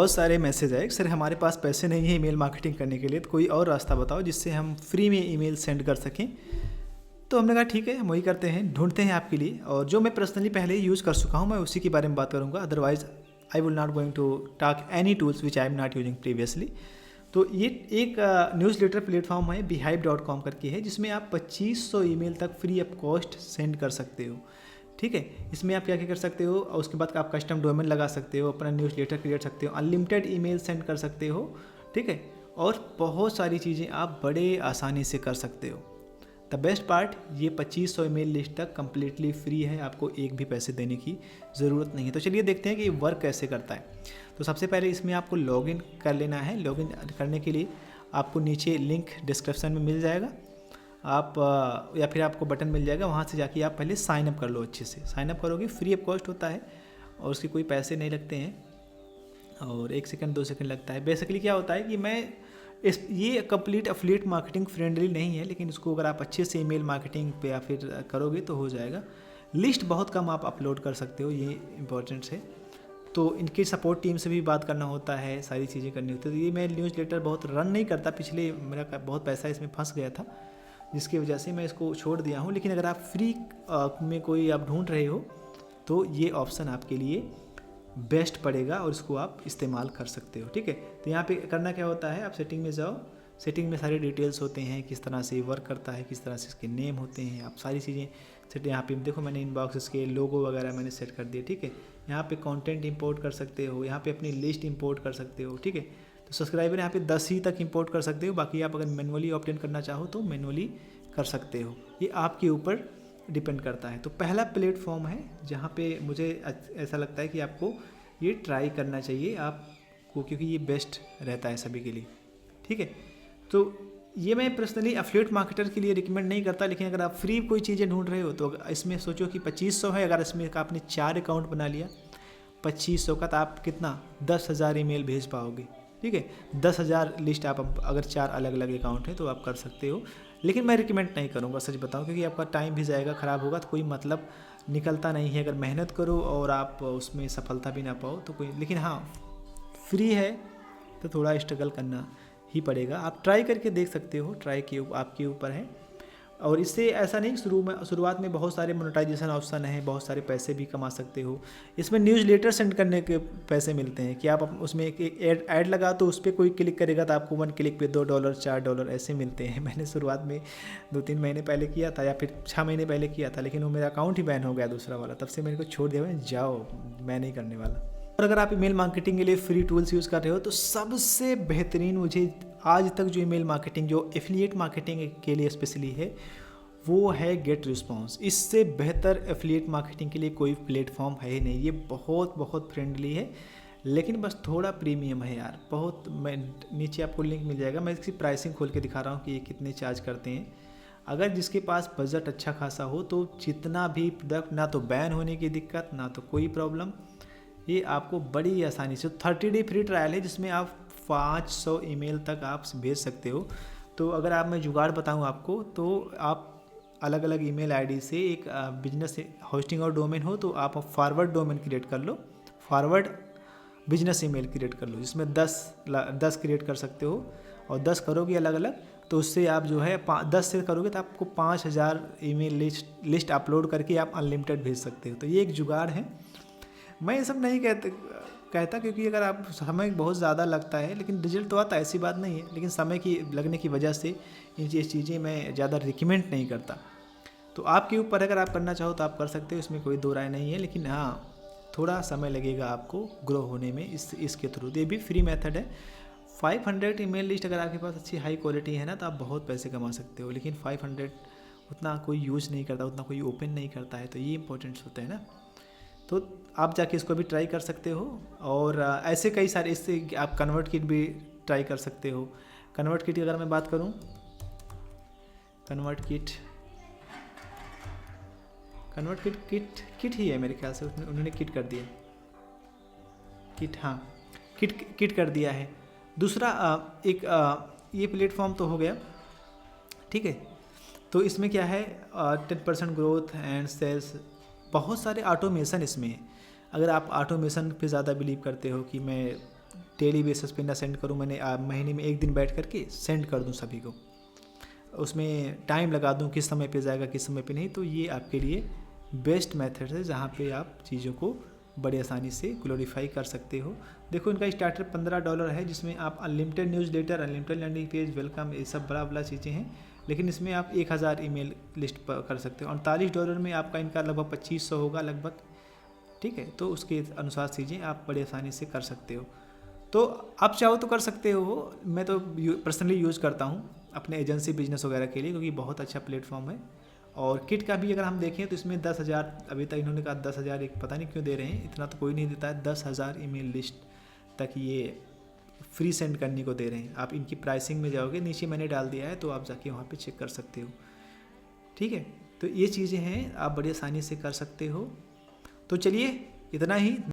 बहुत सारे मैसेज आए सर हमारे पास पैसे नहीं है ईमेल मार्केटिंग करने के लिए, तो कोई और रास्ता बताओ जिससे हम फ्री में ईमेल सेंड कर सकें। तो हमने कहा ठीक है हम वही करते हैं, ढूंढते हैं आपके लिए, और जो मैं पर्सनली पहले ही यूज़ कर चुका हूँ मैं उसी के बारे में बात करूँगा। Otherwise I will not going to talk any tools which I am not using previously. तो ये एक न्यूज़लेटर प्लेटफॉर्म है beehive.com करके है, जिसमें आप 2500 ईमेल तक फ्री ऑफ कॉस्ट सेंड कर सकते हो। ठीक है, इसमें आप क्या क्या कर सकते हो, और उसके बाद आप कस्टम डोमेन लगा सकते हो, अपना न्यूज़लेटर क्रिएट सकते हो, अनलिमिटेड ईमेल सेंड कर सकते हो। ठीक है, और बहुत सारी चीज़ें आप बड़े आसानी से कर सकते हो। द बेस्ट पार्ट, ये 2500 ईमेल लिस्ट तक कम्प्लीटली फ्री है, आपको एक भी पैसे देने की ज़रूरत नहीं है। तो चलिए देखते हैं कि ये वर्क कैसे करता है। तो सबसे पहले इसमें आपको लॉगिन कर लेना है। लॉगिन करने के लिए आपको नीचे लिंक डिस्क्रिप्शन में मिल जाएगा, आप या फिर आपको बटन मिल जाएगा, वहाँ से जाके आप पहले साइन अप कर लो। अच्छे से साइन अप करोगे, फ्री ऑफ कॉस्ट होता है और उसके कोई पैसे नहीं लगते हैं, और 1 सेकंड 2 सेकंड लगता है। बेसिकली क्या होता है कि ये कंप्लीट एफिलिएट मार्केटिंग फ्रेंडली नहीं है, लेकिन इसको अगर आप अच्छे से ईमेल मार्केटिंग पे या फिर करोगे तो हो जाएगा। लिस्ट बहुत कम आप अपलोड कर सकते हो, ये इंपॉर्टेंट है। तो इनकी सपोर्ट टीम से भी बात करना होता है, सारी चीज़ें करनी होती है। तो ये मैं न्यूज़लेटर बहुत रन नहीं करता, पिछले मेरा बहुत पैसा इसमें फंस गया था, जिसकी वजह से मैं इसको छोड़ दिया हूँ। लेकिन अगर आप फ्री में कोई आप ढूंढ रहे हो तो ये ऑप्शन आपके लिए बेस्ट पड़ेगा और इसको आप इस्तेमाल कर सकते हो। ठीक है, तो यहाँ पे करना क्या होता है, आप सेटिंग में जाओ, सेटिंग में सारे डिटेल्स होते हैं, किस तरह से वर्क करता है, किस तरह से इसके नेम होते हैं, आप सारी चीज़ें सेट। यहाँ पे देखो मैंने इनबॉक्स इसके लोगो वगैरह मैंने सेट कर दिए। ठीक है, यहाँ पे कंटेंट इंपोर्ट कर सकते हो, यहाँ पे अपनी लिस्ट इंपोर्ट कर सकते हो। ठीक है, तो सब्सक्राइबर यहाँ पे 10 ही तक इंपोर्ट कर सकते हो, बाकी आप अगर मैनुअली ऑप्टेन करना चाहो तो मैनुअली कर सकते हो, ये आपके ऊपर डिपेंड करता है। तो पहला प्लेटफॉर्म है जहाँ पे मुझे ऐसा लगता है कि आपको ये ट्राई करना चाहिए आपको, क्योंकि ये बेस्ट रहता है सभी के लिए। ठीक है, तो ये मैं पर्सनली एफिलिएट मार्केटर के लिए रिकमेंड नहीं करता, लेकिन अगर आप फ्री कोई चीज़ें ढूंढ रहे हो तो इसमें सोचो कि 2500 है, अगर इसमें आपने 4 अकाउंट बना लिया 2500 का, तो आप कितना 10,000 ईमेल भेज पाओगे। ठीक है, 10,000 लिस्ट आप अगर 4 अलग अलग अकाउंट है तो आप कर सकते हो, लेकिन मैं रिकमेंड नहीं करूँगा सच बताऊँ, क्योंकि आपका टाइम भी जाएगा, ख़राब होगा, तो कोई मतलब निकलता नहीं है। अगर मेहनत करो और आप उसमें सफलता भी ना पाओ तो कोई, लेकिन हाँ फ्री है तो थोड़ा स्ट्रगल करना ही पड़ेगा। आप ट्राई करके देख सकते हो, ट्राई के आपके ऊपर है। और इससे ऐसा नहीं, शुरुआत में बहुत सारे मोनेटाइजेशन ऑप्शन है, बहुत सारे पैसे भी कमा सकते हो। इसमें न्यूज़लेटर सेंड करने के पैसे मिलते हैं कि आप उसमें एक ऐड लगा तो उस पर कोई क्लिक करेगा तो आपको 1 क्लिक पे $2 $4 ऐसे मिलते हैं। मैंने शुरुआत में 2-3 महीने पहले किया था, या फिर 6 महीने पहले किया था, लेकिन वो मेरा अकाउंट ही बैन हो गया दूसरा वाला, तब से मैंने को छोड़ दिया, जाओ मैं नहीं करने वाला। और अगर आप ईमेल मार्केटिंग के लिए फ्री टूल्स यूज़ कर रहे हो तो सबसे बेहतरीन मुझे आज तक जो ईमेल मार्केटिंग, जो एफिलिएट मार्केटिंग के लिए स्पेशली है, वो है गेट रिस्पॉन्स। इससे बेहतर एफिलिएट मार्केटिंग के लिए कोई प्लेटफॉर्म है ही नहीं। ये बहुत बहुत फ्रेंडली है, लेकिन बस थोड़ा प्रीमियम है यार, बहुत। मैं नीचे आपको लिंक मिल जाएगा, मैं इसकी प्राइसिंग खोल के दिखा रहा हूँ कि ये कितने चार्ज करते हैं। अगर जिसके पास बजट अच्छा खासा हो तो जितना भी प्रोडक्ट, ना तो बैन होने की दिक्कत, ना तो कोई प्रॉब्लम, ये आपको बड़ी आसानी से 30 डे फ्री ट्रायल है, जिसमें आप 500 ईमेल तक आप भेज सकते हो। तो अगर आप, मैं जुगाड़ बताऊं आपको, तो आप अलग अलग ईमेल आईडी से एक बिजनेस होस्टिंग और डोमेन हो तो आप फॉरवर्ड डोमेन क्रिएट कर लो, फॉरवर्ड बिजनेस ईमेल क्रिएट कर लो, जिसमें 10 क्रिएट कर सकते हो, और 10 करोगे अलग अलग, तो उससे आप जो है 10 से करोगे तो आपको 5000 ईमेल लिस्ट अपलोड करके आप अनलिमिटेड भेज सकते हो। तो ये एक जुगाड़ है। मैं ये सब नहीं कहता क्योंकि अगर आप, समय बहुत ज़्यादा लगता है लेकिन रिजल्ट तो आता है, ऐसी बात नहीं है, लेकिन समय की लगने की वजह से ये चीज़ें मैं ज़्यादा रिकमेंड नहीं करता। तो आपके ऊपर, अगर आप करना चाहो तो आप कर सकते हो, इसमें कोई दो राय नहीं है, लेकिन हाँ थोड़ा समय लगेगा आपको ग्रो होने में इसके थ्रू। ये भी फ्री मेथड है। 500 ईमेल लिस्ट अगर आपके पास अच्छी हाई क्वालिटी है ना, तो आप बहुत पैसे कमा सकते हो, लेकिन 500 उतना कोई यूज़ नहीं करता, उतना कोई ओपन नहीं करता है, तो ये इंपॉर्टेंट्स होता है ना। तो आप जाके इसको भी ट्राई कर सकते हो, और ऐसे कई सारे, इससे आप कन्वर्ट किट भी ट्राई कर सकते हो। कन्वर्ट किट की अगर मैं बात करूं, कन्वर्ट किट ही है मेरे ख्याल से, उन्होंने किट कर दिया, हाँ किट कर दिया है। दूसरा ये प्लेटफॉर्म तो हो गया, ठीक है। तो इसमें क्या है, 10% ग्रोथ एंड सेल्स, बहुत सारे ऑटोमेशन इसमें है। अगर आप ऑटोमेशन पे ज़्यादा बिलीव करते हो कि मैं डेली बेसिस पे ना सेंड करूँ, मैंने महीने में एक दिन बैठ करके सेंड कर दूँ सभी को, उसमें टाइम लगा दूँ किस समय पे जाएगा किस समय पे नहीं, तो ये आपके लिए बेस्ट मेथड है जहाँ पे आप चीज़ों को बड़ी आसानी से ग्लोरीफाई कर सकते हो। देखो इनका स्टार्टर $15 है, जिसमें आप unlimited newsletter, unlimited landing page, welcome, ये सब बड़ा बड़ा चीज़ें हैं, लेकिन इसमें आप 1000 ईमेल लिस्ट कर सकते हो। $39 में आपका इनका लगभग 2500 होगा लगभग, ठीक है। तो उसके अनुसार चीज़ें आप बड़ी आसानी से कर सकते हो। तो आप चाहो तो कर सकते हो, मैं तो पर्सनली यूज़ करता हूँ अपने एजेंसी बिजनेस वगैरह के लिए, क्योंकि बहुत अच्छा प्लेटफॉर्म है। और किट का भी अगर हम देखें तो इसमें 10,000, अभी तक इन्होंने कहा 10,000, एक पता नहीं क्यों दे रहे हैं, इतना तो कोई नहीं देता है। 10,000 ईमेल लिस्ट तक ये फ्री सेंड करने को दे रहे हैं। आप इनकी प्राइसिंग में जाओगे, नीचे मैंने डाल दिया है, तो आप जाके वहाँ पे चेक कर सकते हो, ठीक है। तो ये चीज़ें हैं, आप बड़ी आसानी से कर सकते हो। तो चलिए इतना ही।